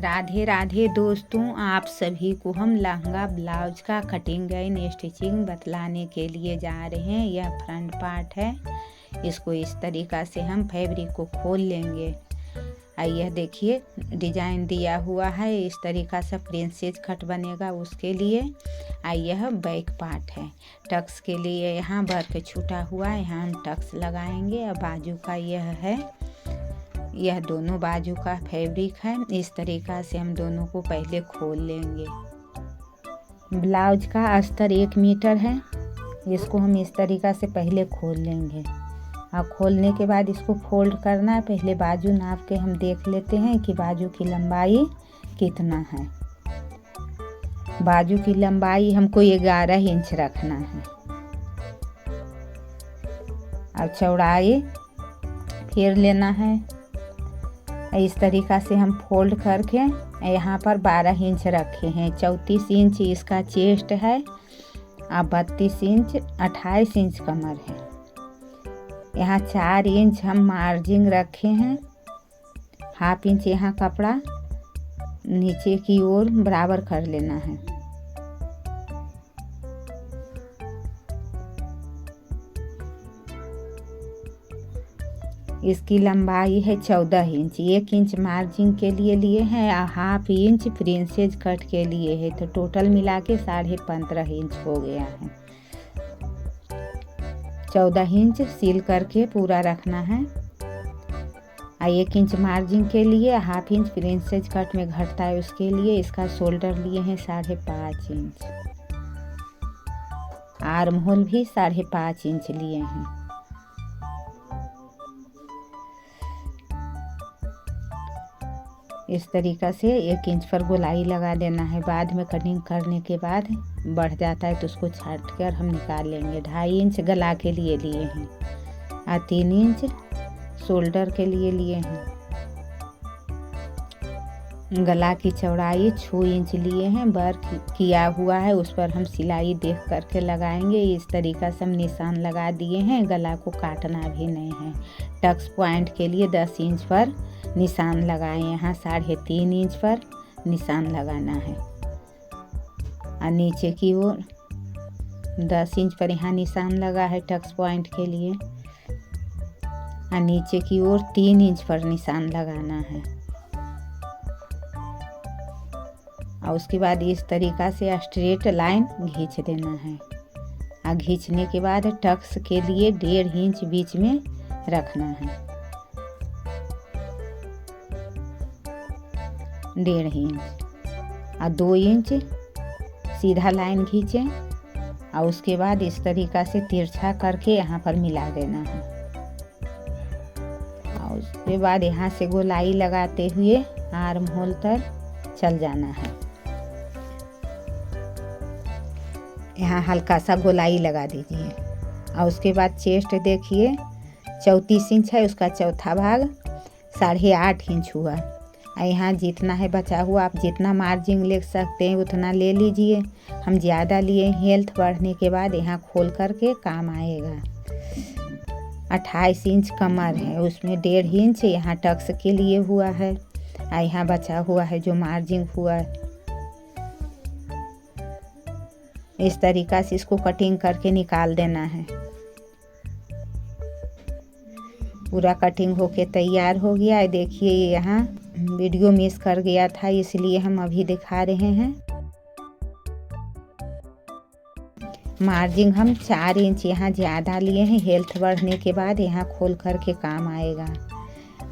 राधे राधे दोस्तों, आप सभी को हम लहंगा ब्लाउज का कटिंग एंड स्टिचिंग बतलाने के लिए जा रहे हैं। यह फ्रंट पार्ट है। इसको इस तरीक़ा से हम फैब्रिक को खोल लेंगे। यह देखिए डिजाइन दिया हुआ है, इस तरीक़ा से प्रिंसेस कट बनेगा उसके लिए। यह बैक पार्ट है। टक्स के लिए यहाँ वर्क छूटा हुआ है, यहाँ हम टक्स लगाएंगे। और बाजू का यह है, यह दोनों बाजू का फैब्रिक है। इस तरीक़ा से हम दोनों को पहले खोल लेंगे। ब्लाउज का अस्तर 1 मीटर है। इसको हम इस तरीक़ा से पहले खोल लेंगे। और खोलने के बाद इसको फोल्ड करना है। पहले बाजू नाप के हम देख लेते हैं कि बाजू की लंबाई कितना है। बाजू की लंबाई हमको 11 इंच रखना है। और चौड़ाई फिर लेना है। इस तरीक़ा से हम फोल्ड करके यहाँ पर 12 इंच रखे हैं। 34 इंच इसका चेस्ट है और 32 इंच 28 इंच कमर है। यहाँ 4 इंच हम मार्जिन रखे हैं। ½ इंच यहाँ कपड़ा नीचे की ओर बराबर कर लेना है। इसकी लंबाई है 14 इंच। 1 इंच मार्जिन के लिए हैं और ½ इंच प्रिंसेस कट के लिए है। तो टोटल मिला के 15.5 इंच हो गया है। 14 इंच सील करके पूरा रखना है। 1 इंच मार्जिन के लिए, ½ इंच प्रिंसेस कट में घटता है उसके लिए। इसका शोल्डर लिए हैं 5.5 इंच। आर्म होल भी 5.5 इंच लिए हैं। इस तरीक़ा से 1 इंच पर गोलाई लगा देना है। बाद में कटिंग करने के बाद बढ़ जाता है तो उसको छाट कर हम निकाल लेंगे। 2.5 इंच गला के लिए हैं और 3 इंच शोल्डर के लिए हैं। गला की चौड़ाई 6 इंच लिए हैं। वर्क किया हुआ है, उस पर हम सिलाई देख करके लगाएंगे। इस तरीक़ा से हम निशान लगा दिए हैं। गला को काटना भी नहीं है। टक्स पॉइंट के लिए 10 इंच पर निशान लगाएं। यहाँ 3.5 इंच पर निशान लगाना है। और नीचे की ओर 10 इंच पर यहाँ निशान लगा है टक्स पॉइंट के लिए। और नीचे की ओर 3 इंच पर निशान लगाना है। और उसके बाद इस तरीक़ा से स्ट्रेट लाइन खींच देना है। और खींचने के बाद टक्स के लिए 1.5 इंच बीच में रखना है। 1.5 इंच और 2 इंच सीधा लाइन खींचें। और उसके बाद इस तरीक़ा से तिरछा करके यहाँ पर मिला देना है। और उसके बाद यहाँ से गोलाई लगाते हुए आर्म होल तक चल जाना है। यहाँ हल्का सा गोलाई लगा दीजिए। और उसके बाद चेस्ट देखिए 34 इंच है, उसका चौथा भाग 8.5 इंच हुआ। यहाँ जितना है बचा हुआ, आप जितना मार्जिन ले सकते हैं उतना ले लीजिए। हम ज़्यादा लिए, हेल्थ बढ़ने के बाद यहाँ खोल करके काम आएगा। 28 इंच कमर है, उसमें 1.5 इंच यहाँ टक्स के लिए हुआ है। यहाँ बचा हुआ है जो मार्जिन हुआ है। इस तरीक़ा से इसको कटिंग करके निकाल देना है। पूरा कटिंग होके तैयार हो गया है। देखिए यहाँ वीडियो मिस कर गया था, इसलिए हम अभी दिखा रहे हैं। मार्जिन हम 4 इंच यहाँ ज़्यादा लिए हैं। हेल्थ बढ़ने के बाद यहाँ खोल कर के काम आएगा।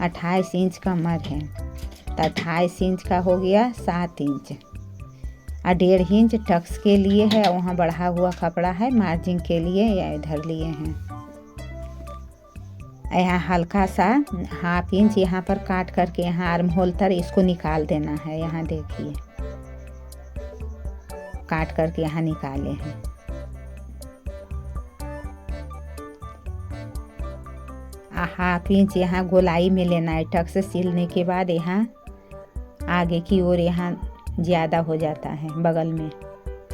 28 इंच कमर है तो 28 इंच का हो गया 7 इंच। और 1.5 इंच टक्स के लिए है, वहाँ बढ़ा हुआ कपड़ा है मार्जिन के लिए, या इधर लिए हैं। यहाँ हल्का सा ½ इंच यहाँ पर काट करके यहाँ आर्म होल तक इसको निकाल देना है। यहाँ देखिए काट करके यहाँ निकाले हैं। ½ इंच यहाँ गोलाई में लेना है। टक्स सिलने के बाद यहाँ आगे की ओर यहाँ ज़्यादा हो जाता है बगल में,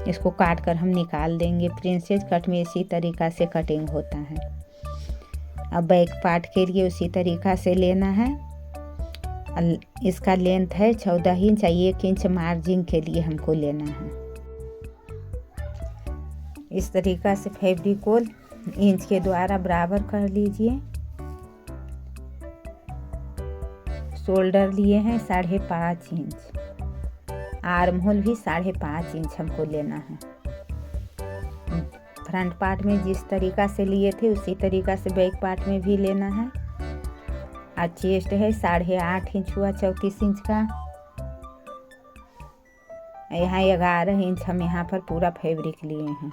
इसको काट कर हम निकाल देंगे। प्रिंसेस कट में इसी तरीक़ा से कटिंग होता है। अब बैक पार्ट के लिए उसी तरीक़ा से लेना है। इसका लेंथ है 14 इंच, 1 इंच मार्जिन के लिए हमको लेना है। इस तरीक़ा से फैब्रिक को इंच के द्वारा बराबर कर लीजिए। शोल्डर लिए हैं 5.5 इंच, आर्म होल भी 5.5 इंच हमको लेना है। फ्रंट पार्ट में जिस तरीक़ा से लिए थे उसी तरीक़ा से बैक पार्ट में भी लेना है। और चेस्ट है 8.5 इंच हुआ 34 इंच का। यहाँ 11 इंच हम यहाँ पर पूरा फैब्रिक लिए हैं।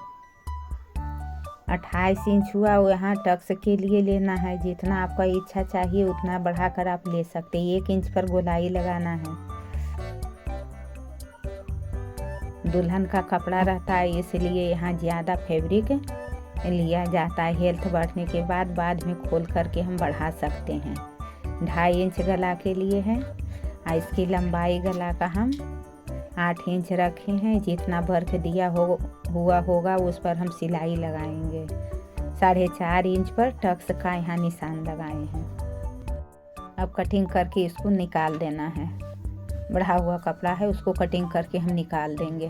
28 इंच हुआ वो यहाँ टक्स के लिए लेना है। जितना आपका इच्छा चाहिए उतना बढ़ाकर आप ले सकते हैं। 1 इंच पर गोलाई लगाना है। दुल्हन का कपड़ा रहता है इसलिए यहाँ ज़्यादा फैब्रिक लिया जाता है। हेल्थ बढ़ने के बाद में खोल करके हम बढ़ा सकते हैं। 2.5 इंच गला के लिए है और इसकी लंबाई गला का हम 8 इंच रखे हैं। जितना वर्क दिया हुआ होगा उस पर हम सिलाई लगाएंगे। 4.5 इंच पर टक्स का यहाँ निशान लगाए हैं। अब कटिंग करके इसको निकाल देना है। बढ़ा हुआ कपड़ा है उसको कटिंग करके हम निकाल देंगे।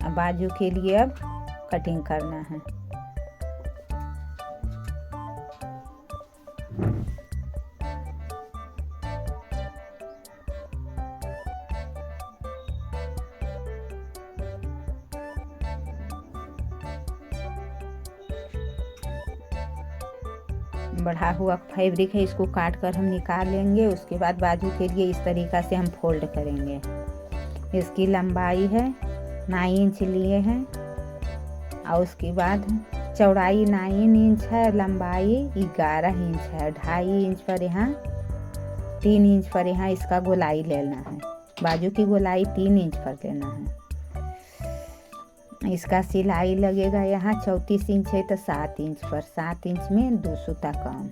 अब बाजू के लिए अब कटिंग करना है। बढ़ा हुआ फैब्रिक है इसको काट कर हम निकाल लेंगे। उसके बाद बाजू के लिए इस तरीक़ा से हम फोल्ड करेंगे। इसकी लंबाई है 9 इंच लिए हैं और उसके बाद चौड़ाई 9 इंच है, लंबाई 11 इंच है। 2.5 इंच पर यहाँ 3 इंच पर यहाँ इसका गोलाई लेना है। बाजू की गोलाई 3 इंच पर लेना है। इसका सिलाई लगेगा यहाँ 34 इंच है तो 7 इंच पर। 7 इंच में 2 सूता कम।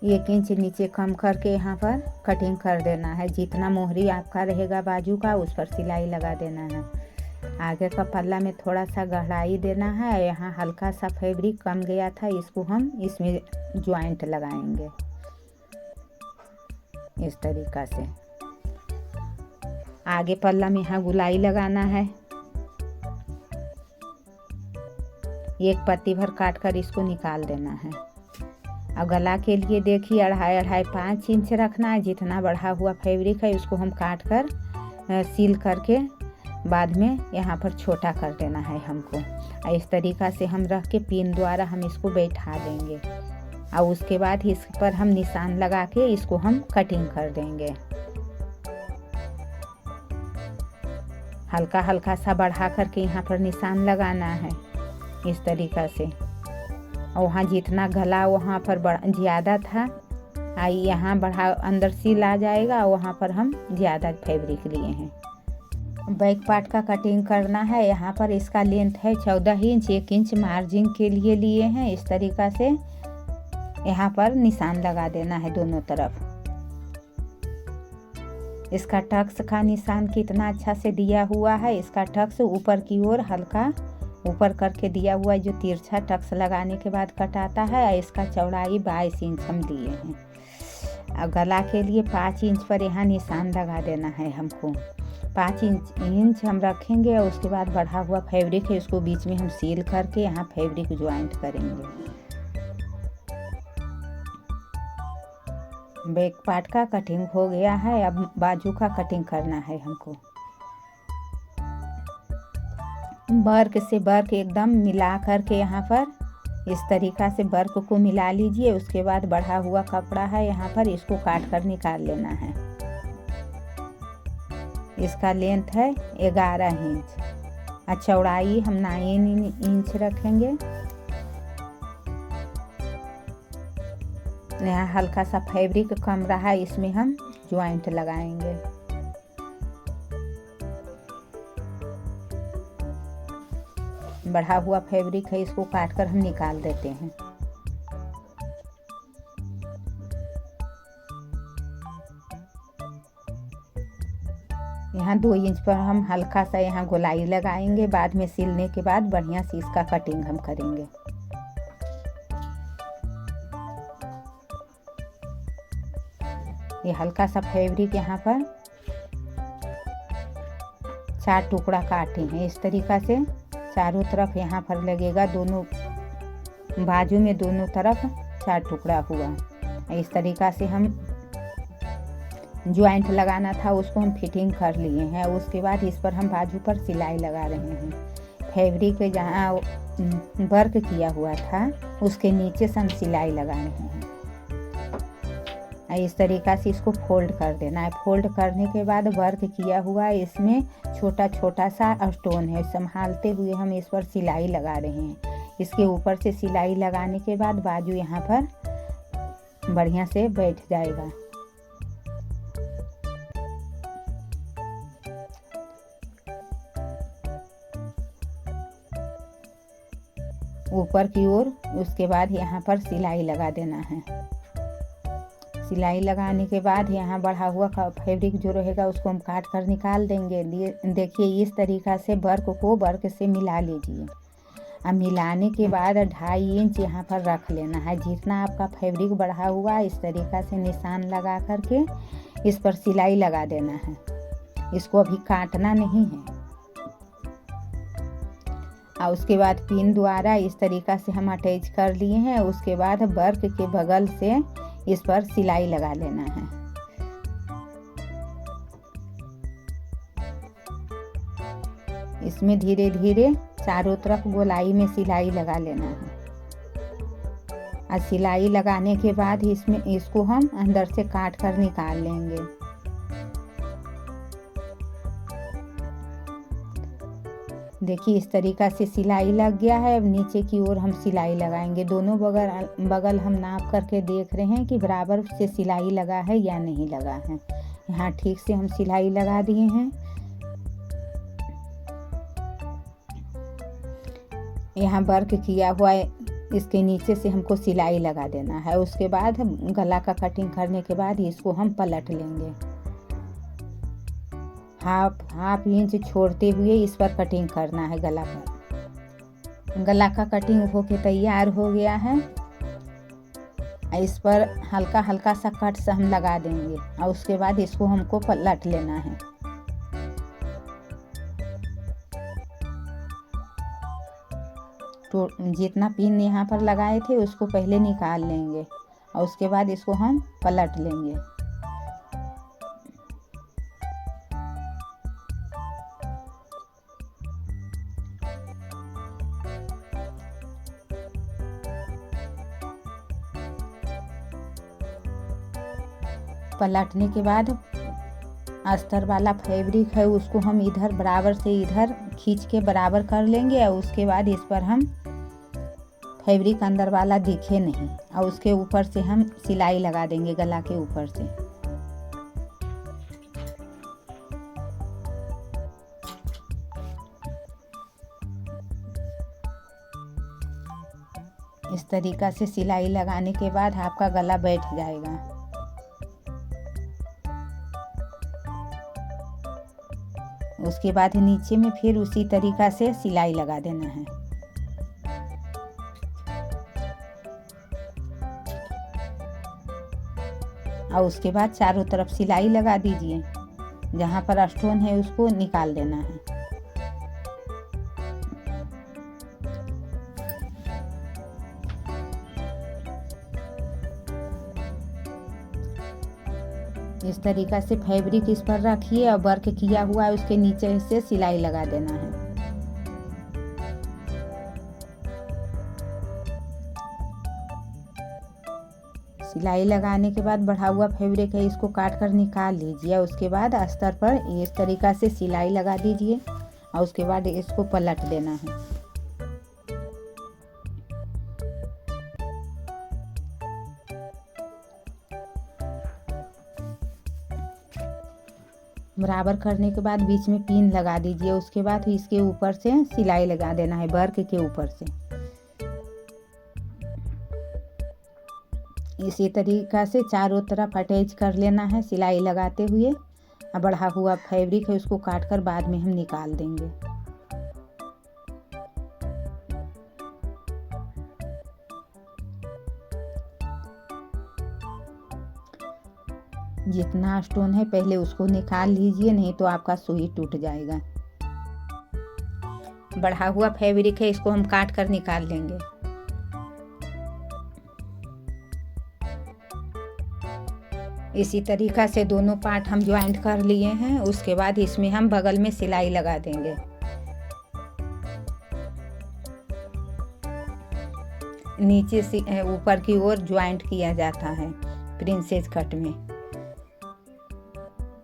एक इंच नीचे कम करके यहाँ पर कटिंग कर देना है। जितना मोहरी आपका रहेगा बाजू का उस पर सिलाई लगा देना है। आगे का पल्ला में थोड़ा सा गहराई देना है। यहाँ हल्का सा फैब्रिक कम गया था, इसको हम इसमें ज्वाइंट लगाएंगे इस तरीक़ा से। आगे पल्ला में यहाँ गुलाई लगाना है। एक पत्ती भर काट कर इसको निकाल देना है। और गला के लिए देखिए 2.5 इंच रखना है। जितना बढ़ा हुआ फैब्रिक है उसको हम काट कर सील करके बाद में यहाँ पर छोटा कर देना है हमको। और इस तरीक़ा से हम रख के पिन द्वारा हम इसको बैठा देंगे और उसके बाद इस पर हम निशान लगा के इसको हम कटिंग कर देंगे। हल्का हल्का सा बढ़ा करके यहाँ पर निशान लगाना है इस तरीक़ा से। और वहाँ जितना गला वहाँ पर ज़्यादा था यहाँ बढ़ा अंदर सील आ जाएगा। वहाँ पर हम ज़्यादा फैब्रिक लिए हैं। बैक पार्ट का कटिंग करना है। यहाँ पर इसका लेंथ है 14 इंच, 1 इंच मार्जिन के लिए लिए हैं। इस तरीक़ा से यहाँ पर निशान लगा देना है दोनों तरफ। इसका टक्स का निशान कितना अच्छा से दिया हुआ है। इसका टक्स ऊपर की ओर हल्का ऊपर करके दिया हुआ है, जो तिरछा टक्स लगाने के बाद कटाता है। इसका चौड़ाई 22 इंच हम दिए हैं। और गला के लिए 5 इंच पर यहाँ निशान लगा देना है हमको। 5 इंच हम रखेंगे और उसके बाद बढ़ा हुआ फैब्रिक है उसको बीच में हम सील करके यहाँ फैब्रिक ज्वाइंट करेंगे। बैक पार्ट का कटिंग हो गया है। अब बाजू का कटिंग करना है हमको। वर्क से वर्क एकदम मिला करके यहाँ पर इस तरीक़ा से वर्क को मिला लीजिए। उसके बाद बढ़ा हुआ कपड़ा है यहाँ पर इसको काट कर निकाल लेना है। इसका लेंथ है 11 इंच और चौड़ाई हम 9 इंच रखेंगे। यहाँ हल्का सा फैब्रिक कम रहा है, इसमें हम ज्वाइंट लगाएंगे। बढ़ा हुआ फैब्रिक है इसको काट कर हम निकाल देते हैं। यहाँ 2 इंच पर हम हल्का सा यहाँ गोलाई लगाएंगे। बाद में सिलने के बाद बढ़िया से इसका कटिंग हम करेंगे। ये हल्का सा फैब्रिक यहाँ पर 4 टुकड़ा काटे हैं। इस तरीक़ा से चारों तरफ यहाँ पर लगेगा, दोनों बाजू में दोनों तरफ 4 टुकड़ा हुआ। इस तरीक़ा से हम ज्वाइंट लगाना था उसको हम फिटिंग कर लिए हैं। उसके बाद इस पर हम बाजू पर सिलाई लगा रहे हैं। फैब्रिक पे जहाँ वर्क किया हुआ था उसके नीचे से हम सिलाई लगा रहे हैं। इस तरीक़ा से इसको फोल्ड कर देना है। फोल्ड करने के बाद वर्क किया हुआ इसमें छोटा छोटा सा स्टोन है, संभालते हुए हम इस पर सिलाई लगा रहे हैं। इसके ऊपर से सिलाई लगाने के बाद बाजू यहाँ पर बढ़िया से बैठ जाएगा। ऊपर की ओर उसके बाद यहाँ पर सिलाई लगा देना है। सिलाई लगाने के बाद यहाँ बढ़ा हुआ फैब्रिक जो रहेगा उसको हम काट कर निकाल देंगे। देखिए इस तरीक़ा से वर्क से मिला लीजिए। अब मिलाने के बाद 2.5 इंच यहाँ पर रख लेना है। जितना आपका फैब्रिक बढ़ा हुआ इस तरीक़ा से निशान लगा करके इस पर सिलाई लगा देना है। इसको अभी काटना नहीं है। और उसके बाद पिन द्वारा इस तरीक़ा से हम अटैच कर लिए हैं। उसके बाद वर्क के बगल से इस पर सिलाई लगा लेना है। इसमें धीरे धीरे चारों तरफ गोलाई में सिलाई लगा लेना है। और सिलाई लगाने के बाद इसको हम अंदर से काट कर निकाल लेंगे। देखिए इस तरीक़ा से सिलाई लग गया है। अब नीचे की ओर हम सिलाई लगाएंगे। दोनों बगल हम नाप करके देख रहे हैं कि बराबर से सिलाई लगा है या नहीं लगा है। यहाँ ठीक से हम सिलाई लगा दिए हैं। यहाँ वर्क किया हुआ है, इसके नीचे से हमको सिलाई लगा देना है। उसके बाद गला का कटिंग करने के बाद इसको हम पलट लेंगे। हाफ इंच छोड़ते हुए इस पर कटिंग करना है गला पर। गला का कटिंग होके तैयार हो गया है। इस पर हल्का हल्का सा कट से हम लगा देंगे और उसके बाद इसको हमको पलट लेना है। तो जितना पिन यहाँ पर लगाए थे उसको पहले निकाल लेंगे और उसके बाद इसको हम पलट लेंगे। पलटने के बाद अस्तर वाला फैब्रिक है उसको हम इधर बराबर से इधर खींच के बराबर कर लेंगे। और उसके बाद इस पर हम फैब्रिक अंदर वाला दिखे नहीं और उसके ऊपर से हम सिलाई लगा देंगे गला के ऊपर से। इस तरीक़ा से सिलाई लगाने के बाद आपका गला बैठ जाएगा। उसके बाद नीचे में फिर उसी तरीक़ा से सिलाई लगा देना है। और उसके बाद चारों तरफ सिलाई लगा दीजिए। जहाँ पर स्टोन है उसको निकाल देना है। इस तरीक़ा से फैब्रिक इस पर रखिए और वर्क किया हुआ है उसके नीचे से सिलाई लगा देना है। सिलाई लगाने के बाद बढ़ा हुआ फैब्रिक है इसको काट कर निकाल लीजिए। उसके बाद अस्तर पर इस तरीक़ा से सिलाई लगा दीजिए और उसके बाद इसको पलट देना है। बराबर करने के बाद बीच में पिन लगा दीजिए। उसके बाद इसके ऊपर से सिलाई लगा देना है वर्क के ऊपर से। इसी तरीक़ा से चारों तरफ अटैच कर लेना है सिलाई लगाते हुए बढ़ा हुआ फैब्रिक है उसको काट कर बाद में हम निकाल देंगे। जितना स्टोन है पहले उसको निकाल लीजिए, नहीं तो आपका सुई टूट जाएगा। बढ़ा हुआ फैब्रिक है, इसको हम काट कर निकाल लेंगे। इसी तरीक़ा से दोनों पार्ट हम ज्वाइंट कर लिए हैं। उसके बाद इसमें हम बगल में सिलाई लगा देंगे। नीचे से ऊपर की ओर ज्वाइंट किया जाता है प्रिंसेस कट में।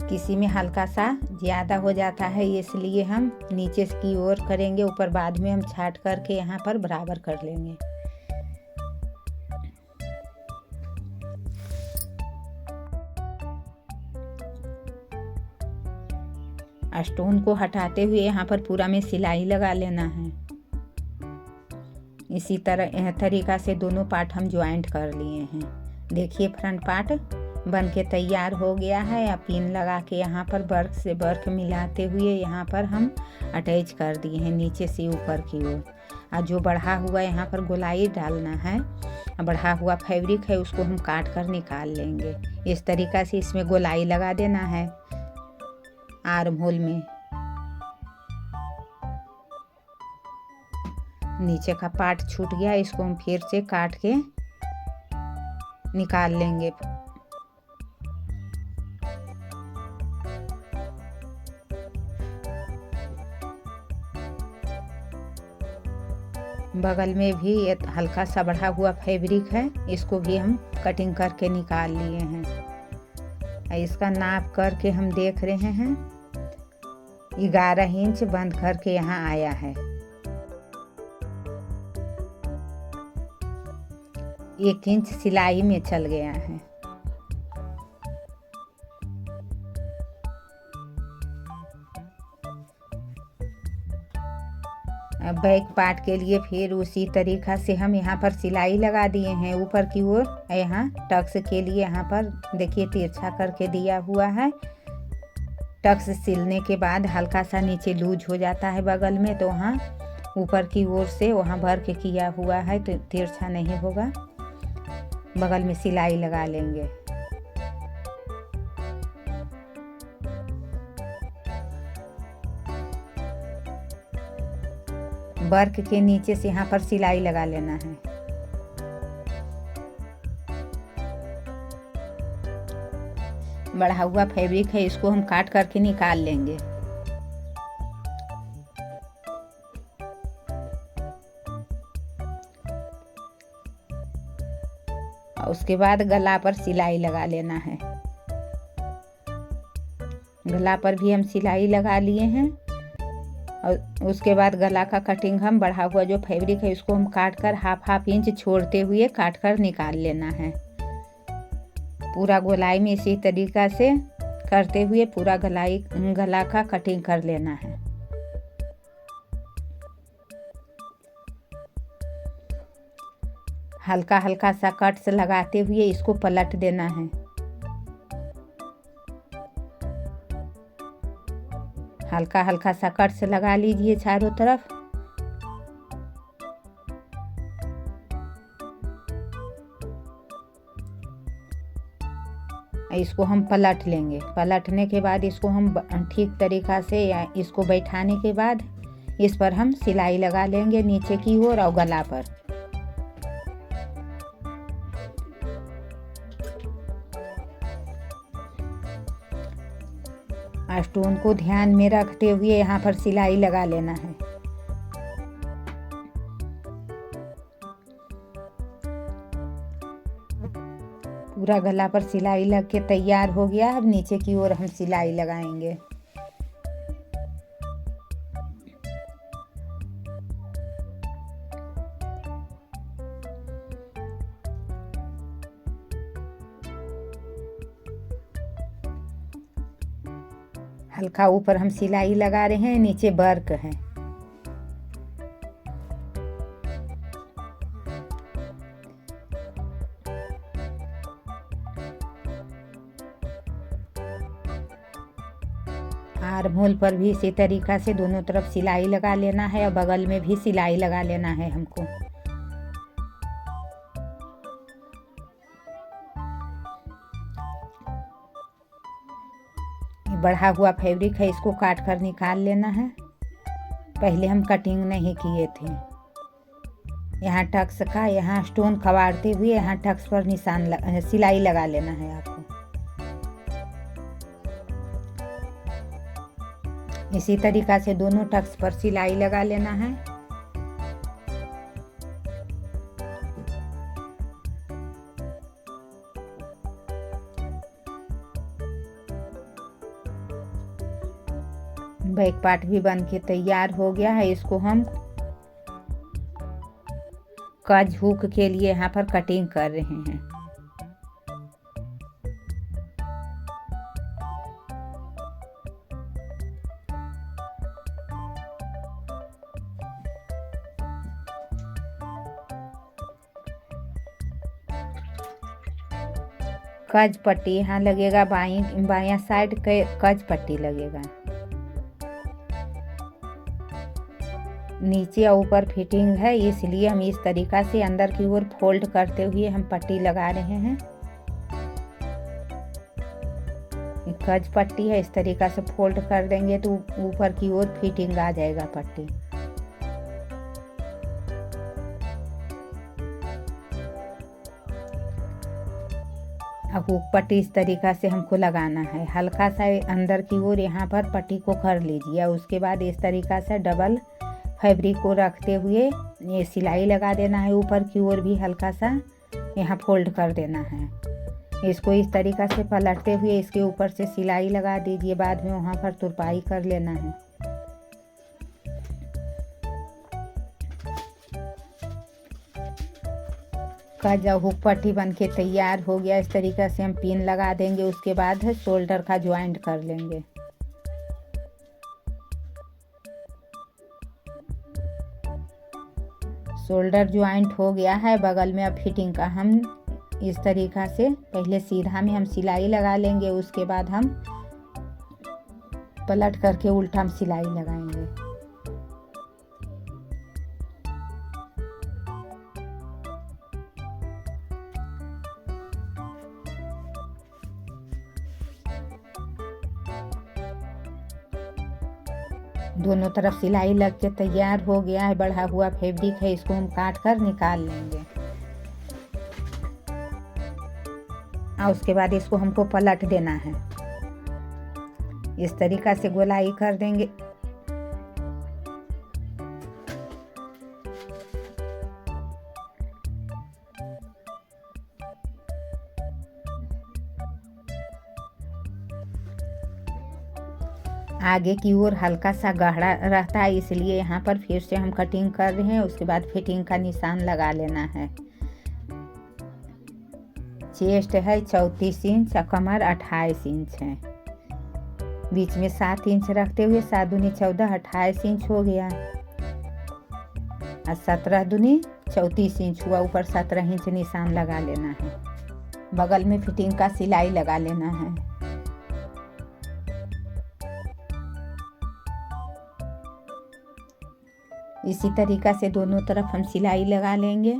किसी में हल्का सा ज़्यादा हो जाता है, इसलिए हम नीचे की ओर करेंगे, ऊपर बाद में हम छाट करके यहाँ पर बराबर कर लेंगे। स्टोन को हटाते हुए यहाँ पर पूरा में सिलाई लगा लेना है। इसी तरीक़ा से दोनों पार्ट हम ज्वाइंट कर लिए हैं। देखिए फ्रंट पार्ट बन के तैयार हो गया है। अब पिन लगा के यहाँ पर वर्क से वर्क मिलाते हुए यहाँ पर हम अटैच कर दिए हैं नीचे से ऊपर की ओर। और जो बढ़ा हुआ यहाँ पर गोलाई डालना है, बढ़ा हुआ फैब्रिक है उसको हम काट कर निकाल लेंगे। इस तरीक़ा से इसमें गोलाई लगा देना है आर्म होल में। नीचे का पार्ट छूट गया, इसको हम फिर से काट के निकाल लेंगे। बगल में भी एक हल्का सा बढ़ा हुआ फैब्रिक है, इसको भी हम कटिंग करके निकाल लिए हैं। इसका नाप करके हम देख रहे हैं 11 इंच बंद करके यहाँ आया है। 1 इंच सिलाई में चल गया है। बैक पार्ट के लिए फिर उसी तरीक़ा से हम यहाँ पर सिलाई लगा दिए हैं ऊपर की ओर। यहाँ टक्स के लिए यहाँ पर देखिए तिरछा करके दिया हुआ है। टक्स सिलने के बाद हल्का सा नीचे लूज हो जाता है बगल में, तो वहाँ ऊपर की ओर से वहाँ भर के किया हुआ है तो तिरछा नहीं होगा। बगल में सिलाई लगा लेंगे। वर्क के नीचे से यहाँ पर सिलाई लगा लेना है। बढ़ा हुआ फैब्रिक है, इसको हम काट करके निकाल लेंगे। और उसके बाद गला पर सिलाई लगा लेना है। गला पर भी हम सिलाई लगा लिए हैं। और उसके बाद गला का कटिंग हम बढ़ा हुआ जो फैब्रिक है इसको हम काट कर हाफ इंच छोड़ते हुए काट कर निकाल लेना है। पूरा गोलाई में इसी तरीक़ा से करते हुए पूरा गला का कटिंग कर लेना है। हल्का हल्का सा कट से लगाते हुए इसको पलट देना है। हल्का हल्का सा कट से लगा लीजिए चारों तरफ। इसको हम पलट लेंगे। पलटने के बाद इसको हम ठीक तरीक़ा से या इसको बैठाने के बाद इस पर हम सिलाई लगा लेंगे नीचे की ओर और गला पर। स्टोन को ध्यान में रखते हुए यहाँ पर सिलाई लगा लेना है। पूरा गला पर सिलाई लग के तैयार हो गया। अब नीचे की ओर हम सिलाई लगाएंगे। हल्का ऊपर हम सिलाई लगा रहे हैं, नीचे वर्क है। होल पर भी इसी तरीक़ा से दोनों तरफ सिलाई लगा लेना है और बगल में भी सिलाई लगा लेना है हमको। बढ़ा हुआ फैब्रिक है, इसको काट कर निकाल लेना है। पहले हम कटिंग नहीं किए थे। यहाँ टक्स का यहाँ स्टोन कबाड़ते हुए यहाँ टक्स पर सिलाई लगा लेना है आपको। इसी तरीक़ा से दोनों टक्स पर सिलाई लगा लेना है। बैक पार्ट भी बन के तैयार हो गया है। इसको हम कज हुक के लिए यहाँ पर कटिंग कर रहे हैं। कज पट्टी यहाँ लगेगा, बायां साइड कज पट्टी लगेगा। नीचे और ऊपर फिटिंग है, इसलिए हम इस तरीक़ा से अंदर की ओर फोल्ड करते हुए हम पट्टी लगा रहे हैं। कज पट्टी है, इस तरीक़ा से फोल्ड कर देंगे तो ऊपर की ओर फिटिंग आ जाएगा पट्टी। अब हुक पट्टी इस तरीक़ा से हमको लगाना है। हल्का सा अंदर की ओर यहाँ पर पट्टी को कर लीजिए। उसके बाद इस तरीक़ा से डबल फैब्रिक को रखते हुए ये सिलाई लगा देना है। ऊपर की ओर भी हल्का सा यहाँ फोल्ड कर देना है। इसको इस तरीक़ा से पलटते हुए इसके ऊपर से सिलाई लगा दीजिए। बाद में वहाँ पर तुरपाई कर लेना है। कज हुक पट्टी बन के तैयार हो गया। इस तरीक़ा से हम पिन लगा देंगे। उसके बाद शोल्डर का ज्वाइंट कर लेंगे। शोल्डर ज्वाइंट हो गया है। बगल में अब फिटिंग का हम इस तरीक़ा से पहले सीधा में हम सिलाई लगा लेंगे। उसके बाद हम पलट करके उल्टा हम सिलाई लगाएंगे। दोनों तरफ सिलाई लग के तैयार हो गया है। बढ़ा हुआ फैब्रिक है, इसको हम काट कर निकाल लेंगे। और उसके बाद इसको हमको पलट देना है। इस तरीक़ा से गोलाई कर देंगे। आगे की ओर हल्का सा गहरा रहता है, इसलिए यहाँ पर फिर से हम कटिंग कर रहे हैं। उसके बाद फिटिंग का निशान लगा लेना है। चेस्ट है 34 इंच और कमर 28 इंच है। बीच में 7 इंच रखते हुए 7 दूनी 14 28 इंच हो गया और 17 दूनी 34 इंच हुआ। ऊपर 17 इंच निशान लगा लेना है। बगल में फिटिंग का सिलाई लगा लेना है। इसी तरीक़ा से दोनों तरफ हम सिलाई लगा लेंगे।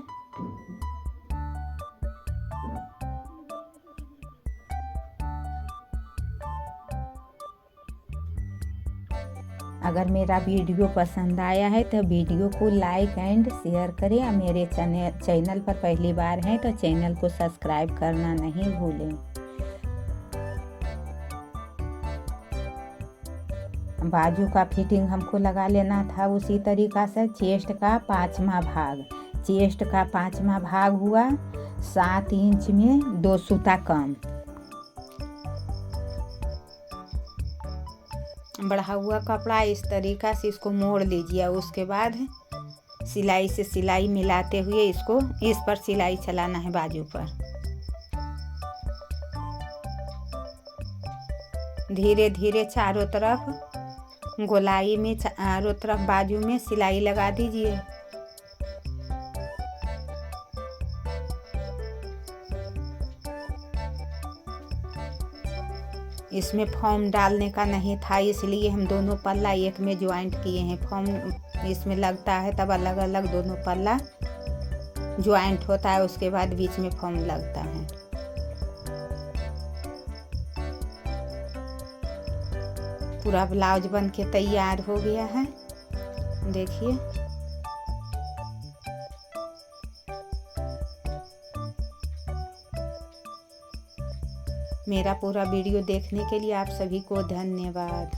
अगर मेरा वीडियो पसंद आया है तो वीडियो को लाइक एंड शेयर करें। और मेरे चैनल पर पहली बार हैं तो चैनल को सब्सक्राइब करना नहीं भूलें। बाजू का फिटिंग हमको लगा लेना था उसी तरीक़ा से। चेस्ट का 5वां भाग, चेस्ट का 5वां भाग हुआ 7 इंच में 2 सूता कम। बढ़ा हुआ कपड़ा इस तरीक़ा से इसको मोड़ लीजिए। उसके बाद सिलाई से सिलाई मिलाते हुए इसको इस पर सिलाई चलाना है बाजू पर। धीरे धीरे चारों तरफ गोलाई में चारों तरफ बाजू में सिलाई लगा दीजिए। इसमें फॉर्म डालने का नहीं था, इसलिए हम दोनों पल्ला एक में ज्वाइंट किए हैं। फॉर्म इसमें लगता है तब अलग अलग दोनों पल्ला ज्वाइंट होता है, उसके बाद बीच में फॉर्म लगता है। पूरा ब्लाउज बन के तैयार हो गया है, देखिए। मेरा पूरा वीडियो देखने के लिए आप सभी को धन्यवाद।